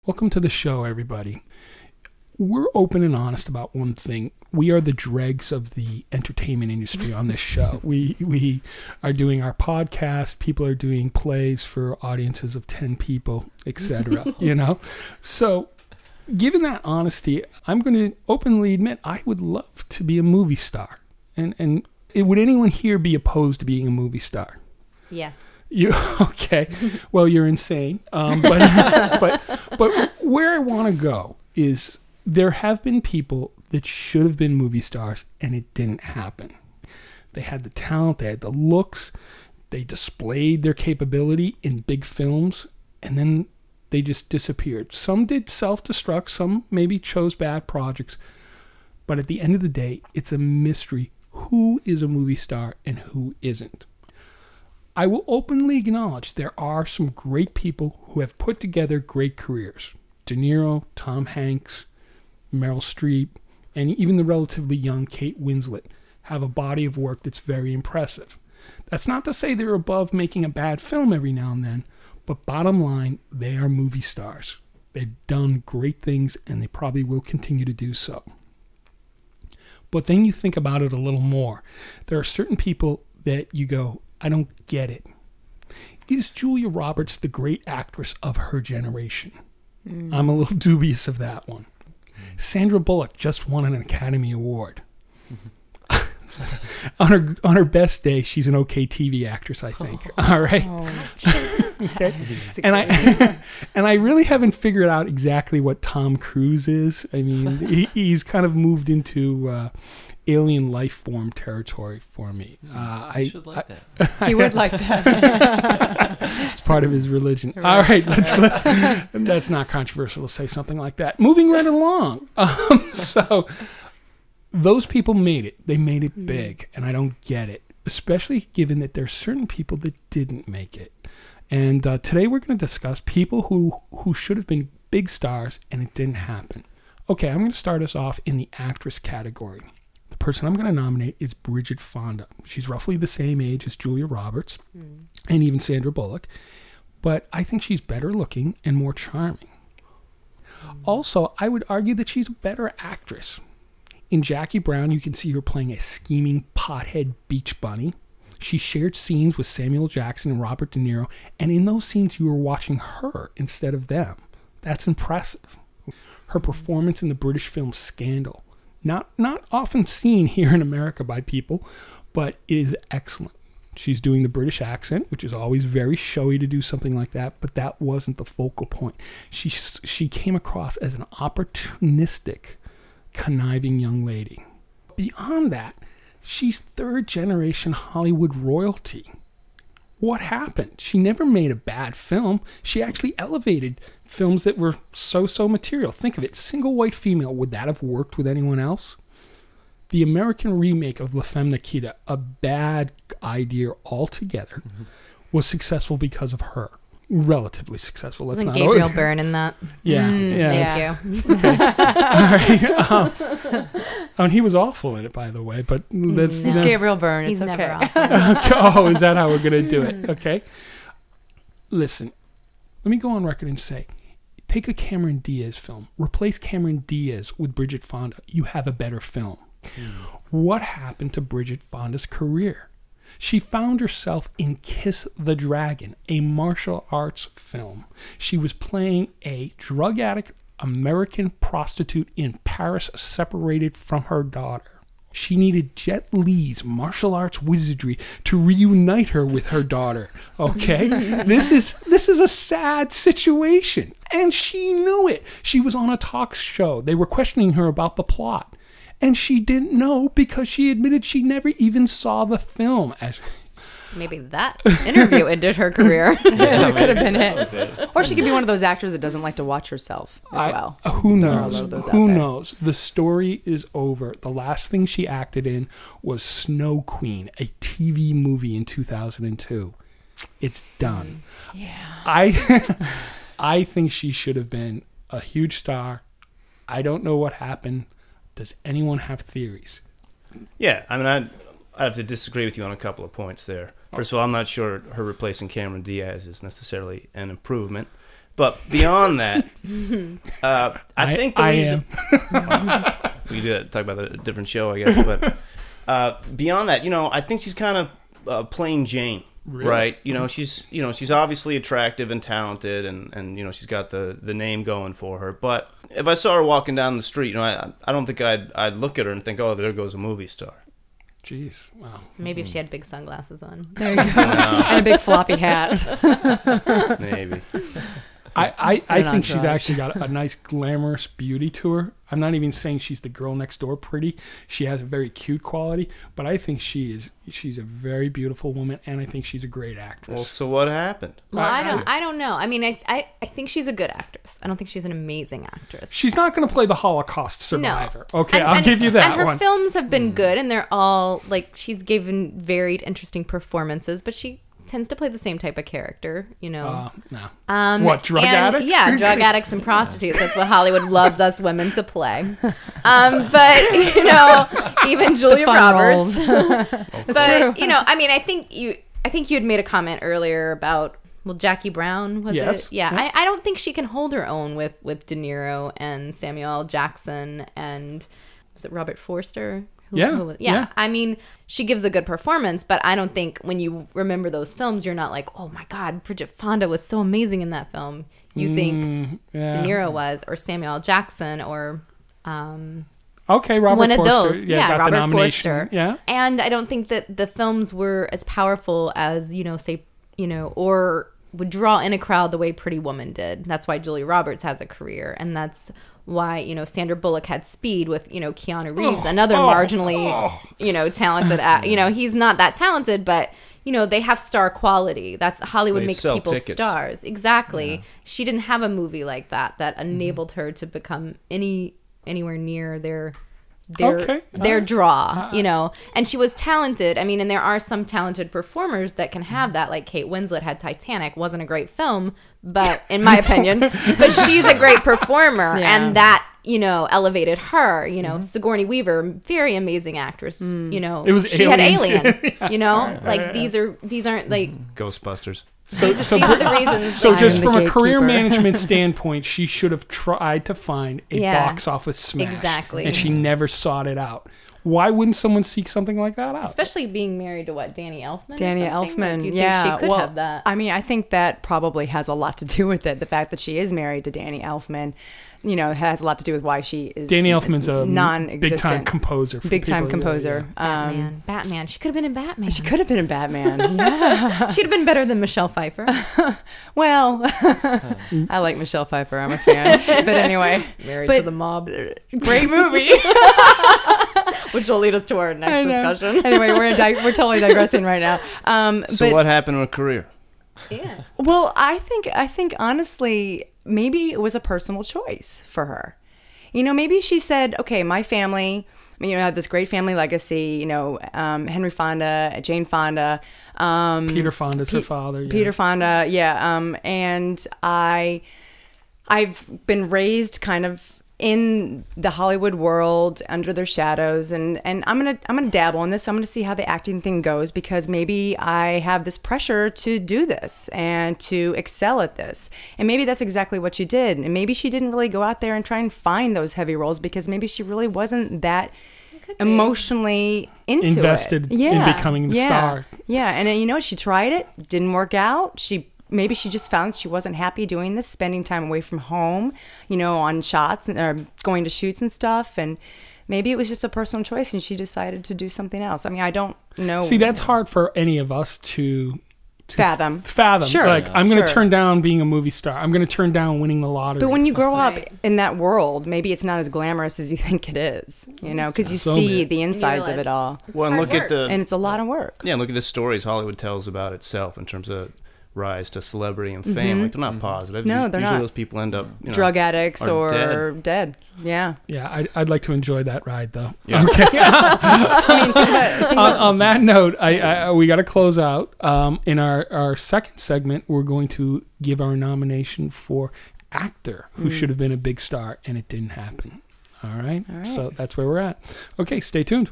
Welcome to the show, everybody. We're open and honest about one thing. We are the dregs of the entertainment industry on this show. We are doing our podcast. People are doing plays for audiences of 10 people, etc. So given that honesty, I'm going to openly admit I would love to be a movie star. And would anyone here be opposed to being a movie star? Yes. You okay? Well, you're insane. But where I want to go is there have been people that should have been movie stars and it didn't happen. They had the talent, they had the looks, they displayed their capability in big films, and then they just disappeared. Some did self-destruct, some maybe chose bad projects, but at the end of the day, it's a mystery who is a movie star and who isn't. I will openly acknowledge there are some great people who have put together great careers. De Niro, Tom Hanks, Meryl Streep, and even the relatively young Kate Winslet have a body of work that's very impressive. That's not to say they're above making a bad film every now and then, but bottom line, they are movie stars. They've done great things and they probably will continue to do so. But then you think about it a little more. There are certain people that you go, I don't get it. Is Julia Roberts the great actress of her generation? I'm a little dubious of that one. Sandra Bullock just won an Academy Award. on her best day, she's an okay TV actress, I think. All right. Okay. And I really haven't figured out exactly what Tom Cruise is. I mean, he's kind of moved into alien life form territory for me. I should like that. He would like that. It's part of his religion. Right. All right, let's that's not controversial to say something like that. Moving right along. So those people made it. They made it big, and I don't get it, especially given that there's certain people that didn't make it. And today we're going to discuss people who should have been big stars and it didn't happen. Okay, I'm going to start us off in the actress category. The person I'm going to nominate is Bridget Fonda. She's roughly the same age as Julia Roberts and even Sandra Bullock, but I think she's better looking and more charming. Also, I would argue that she's a better actress. In Jackie Brown, you can see her playing a scheming pothead beach bunny. She shared scenes with Samuel Jackson and Robert De Niro, and in those scenes you were watching her instead of them. That's impressive. Her performance in the British film Scandal, not often seen here in America by people, but it is excellent. She's doing the British accent, which is always very showy to do something like that, but that wasn't the focal point. She came across as an opportunistic, conniving young lady. Beyond that, she's third-generation Hollywood royalty. What happened? She never made a bad film. She actually elevated films that were so-so material. Think of it, single white female. Would that have worked with anyone else? The American remake of La Femme Nikita, a bad idea altogether, was successful because of her. Relatively successful. Wasn't Gabriel Byrne in that? Yeah. Thank you. Okay. All right. And he was awful in it, by the way. But that's He's Gabriel Byrne. He's It's okay. never awful. Oh, is that how we're going to do it? Okay. Listen, let me go on record and say, take a Cameron Diaz film. Replace Cameron Diaz with Bridget Fonda. You have a better film. What happened to Bridget Fonda's career? She found herself in Kiss the Dragon, a martial arts film. She was playing a drug addict American prostitute in Paris, separated from her daughter. She needed Jet Li's martial arts wizardry to reunite her with her daughter. Okay? This is a sad situation. And she knew it. She was on a talk show. They were questioning her about the plot. And she didn't know because she admitted she never even saw the film. Maybe that interview ended her career. Yeah, It could have been that it. was it. Or she could be one of those actors that doesn't like to watch herself as well. Who There are a knows? lot of those out Who there. knows? The story is over. The last thing she acted in was Snow Queen, a TV movie in 2002. It's done. Yeah. I think she should have been a huge star. I don't know what happened. Does anyone have theories? Yeah, I mean, I'd have to disagree with you on a couple of points there. First of all, I'm not sure her replacing Cameron Diaz is necessarily an improvement. But beyond that, I think the reason we did talk about that at a different show, I guess. But beyond that, I think she's kind of plain Jane. Really? Right, she's obviously attractive and talented, and she's got the name going for her. But if I saw her walking down the street, I don't think I'd look at her and think, oh, there goes a movie star. Jeez, wow. Maybe if she had big sunglasses on. There you go. And a big floppy hat. Maybe. I think she's actually got a nice glamorous beauty to her. I'm not even saying she's the girl next door pretty. She has a very cute quality, but I think she's a very beautiful woman, and I think she's a great actress. Well, so what happened? Well, I don't know. I mean, I think she's a good actress. I don't think she's an amazing actress. She's not going to play the Holocaust survivor. No. Okay, I'll give you that one. And her one. films have been good, and they're all, she's given varied, interesting performances, but she tends to play the same type of character, No. What, drug addicts? Yeah, drug addicts and prostitutes. That's what Hollywood loves us women to play. But, even Julia Roberts. But, true. I mean, I think you had made a comment earlier about, Jackie Brown, was it? Yeah. I don't think she can hold her own with De Niro and Samuel L. Jackson and, was it Robert Forster? Yeah. I mean, she gives a good performance, but I don't think when you remember those films, you're not like, oh my God, Bridget Fonda was so amazing in that film. You think De Niro was, or Samuel L. Jackson, or Robert one of Forster. those. Yeah, got Robert the nomination. Forster. Yeah. And I don't think that the films were as powerful as, or would draw in a crowd the way Pretty Woman did. That's why Julia Roberts has a career, and that's why Sandra Bullock had Speed with Keanu Reeves, another marginally talented he's not that talented, but they have star quality. That's Hollywood makes people stars. Exactly. Yeah. She didn't have a movie like that enabled her to become anywhere near their draw, and she was talented. I mean, and there are some talented performers that can have that, like Kate Winslet had Titanic. Wasn't a great film, but in my opinion, but she's a great performer, and that elevated her. Sigourney Weaver, very amazing actress. It was she Aliens. had Alien. These aren't like Ghostbusters. These are the reasons. So just from a career management standpoint, she should have tried to find a box office smash. Exactly. And she never sought it out. Why wouldn't someone seek something like that out? Especially being married to Danny Elfman? Danny Elfman, Think she could have that. I mean, I think that probably has a lot to do with it. The fact that she is married to Danny Elfman, has a lot to do with why she is Danny Elfman's a non-existent big-time composer. Big time composer. Batman. She could have been in Batman. She could have been in Batman. Yeah. She'd have been better than Michelle Pfeiffer. Well, I like Michelle Pfeiffer. I'm a fan. But anyway. Married to the Mob. Great movie. Which will lead us to our next discussion. Anyway, we're totally digressing right now. So what happened to her career? Yeah. Well, I think honestly, maybe it was a personal choice for her. Maybe she said, okay, my family, I had this great family legacy, Henry Fonda, Jane Fonda. Peter Fonda's her father. Yeah. Peter Fonda, yeah. And I've been raised kind of in the Hollywood world under their shadows, and I'm gonna dabble in this. I'm gonna see how the acting thing goes, because maybe I have this pressure to do this and to excel at this, and maybe that's exactly what she did. And maybe she didn't really go out there and try and find those heavy roles, because maybe she really wasn't that emotionally invested in becoming the star. Yeah, and she tried it, didn't work out. Maybe she just found she wasn't happy doing this, spending time away from home, on shots or going to shoots and stuff. And maybe it was just a personal choice and she decided to do something else. I mean, I don't know. See, that's hard for any of us to fathom. Sure. Like, I'm going to turn down being a movie star. I'm going to turn down winning the lottery. But when you grow up in that world, maybe it's not as glamorous as you think it is, because you see the insides of it all. Well, and and it's a lot of work. Yeah, look at the stories Hollywood tells about itself in terms of rise to celebrity and fame. Like, they're not positive. No, they're usually not. Those people end up drug addicts or dead. Yeah. Yeah, I'd like to enjoy that ride, though. Yeah. Okay. On that note, we got to close out. In our second segment, we're going to give our nomination for actor who should have been a big star, and it didn't happen. All right. So that's where we're at. Okay, stay tuned.